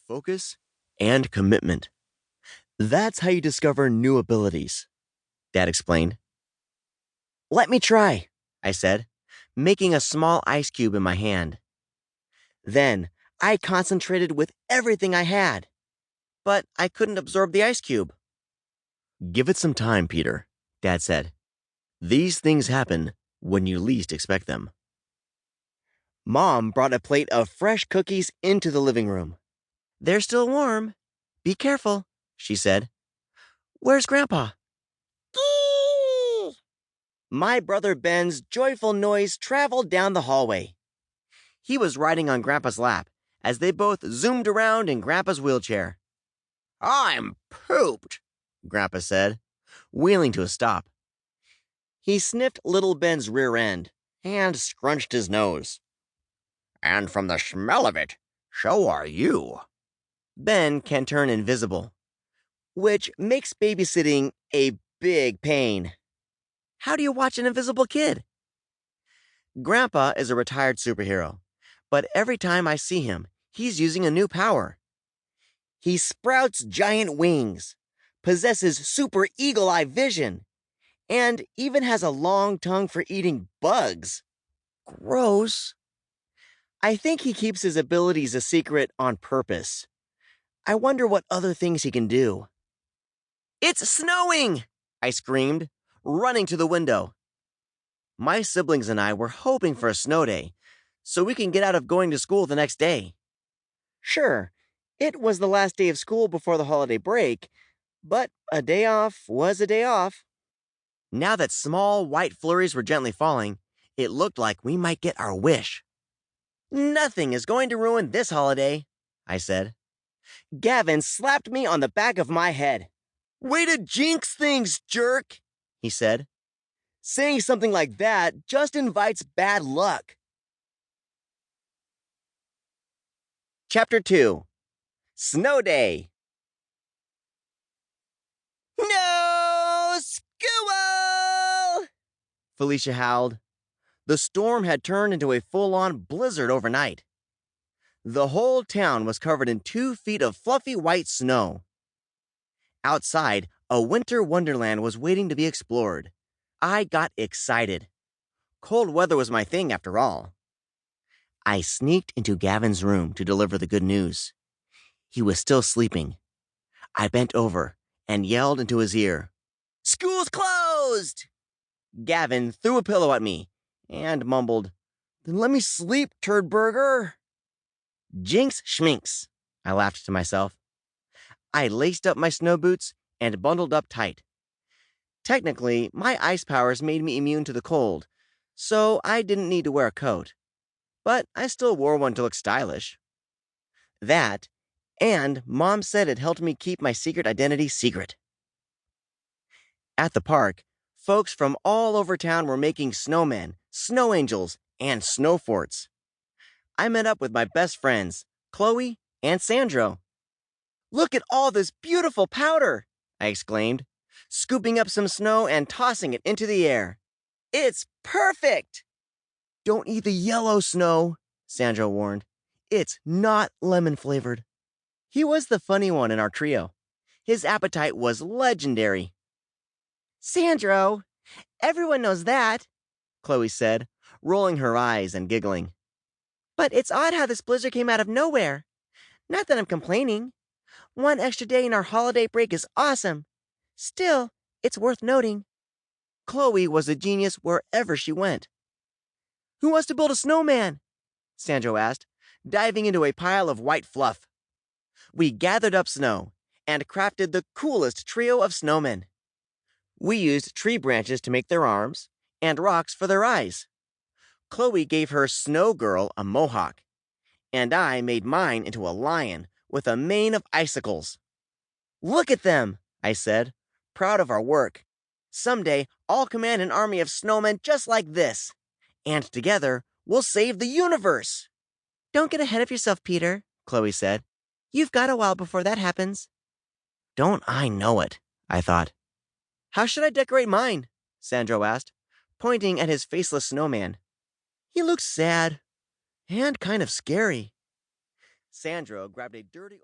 focus and commitment. That's how you discover new abilities, Dad explained. Let me try, I said, making a small ice cube in my hand. Then I concentrated with everything I had, but I couldn't absorb the ice cube. Give it some time, Peter, Dad said. These things happen when you least expect them. Mom brought a plate of fresh cookies into the living room. They're still warm. Be careful, she said. Where's Grandpa? My brother Ben's joyful noise traveled down the hallway. He was riding on Grandpa's lap as they both zoomed around in Grandpa's wheelchair. I'm pooped, Grandpa said, wheeling to a stop. He sniffed little Ben's rear end and scrunched his nose. And from the smell of it, so are you. Ben can turn invisible, which makes babysitting a big pain. How do you watch an invisible kid? Grandpa is a retired superhero, but every time I see him, he's using a new power. He sprouts giant wings, possesses super eagle-eye vision, and even has a long tongue for eating bugs. Gross. I think he keeps his abilities a secret on purpose. I wonder what other things he can do. It's snowing! I screamed, running to the window. My siblings and I were hoping for a snow day, so we can get out of going to school the next day. Sure, it was the last day of school before the holiday break, but a day off was a day off. Now that small white flurries were gently falling, it looked like we might get our wish. Nothing is going to ruin this holiday, I said. Gavin slapped me on the back of my head. Way to jinx things, jerk, he said. Saying something like that just invites bad luck. Chapter 2. Snow Day. No school! Felicia howled. The storm had turned into a full-on blizzard overnight. The whole town was covered in 2 feet of fluffy white snow. Outside, a winter wonderland was waiting to be explored. I got excited. Cold weather was my thing after all. I sneaked into Gavin's room to deliver the good news. He was still sleeping. I bent over and yelled into his ear, "School's closed!" Gavin threw a pillow at me and mumbled, "Then let me sleep, Turdburger." Jinx schminks, I laughed to myself. I laced up my snow boots and bundled up tight. Technically, my ice powers made me immune to the cold, so I didn't need to wear a coat. But I still wore one to look stylish. That, and Mom said it helped me keep my secret identity secret. At the park, folks from all over town were making snowmen, snow angels, and snow forts. I met up with my best friends, Chloe and Sandro. Look at all this beautiful powder, I exclaimed, scooping up some snow and tossing it into the air. It's perfect! Don't eat the yellow snow, Sandro warned. It's not lemon-flavored. He was the funny one in our trio. His appetite was legendary. Sandro, everyone knows that, Chloe said, rolling her eyes and giggling. But it's odd how this blizzard came out of nowhere. Not that I'm complaining. 1 extra day in our holiday break is awesome. Still, it's worth noting. Chloe was a genius wherever she went. Who wants to build a snowman? Sandro asked, diving into a pile of white fluff. We gathered up snow and crafted the coolest trio of snowmen. We used tree branches to make their arms and rocks for their eyes. Chloe gave her snow girl a mohawk, and I made mine into a lion with a mane of icicles. Look at them, I said, proud of our work. Someday, I'll command an army of snowmen just like this, and together, we'll save the universe. Don't get ahead of yourself, Peter, Chloe said. You've got a while before that happens. Don't I know it, I thought. How should I decorate mine? Sandro asked, pointing at his faceless snowman. He looks sad and kind of scary. Sandro grabbed a dirty old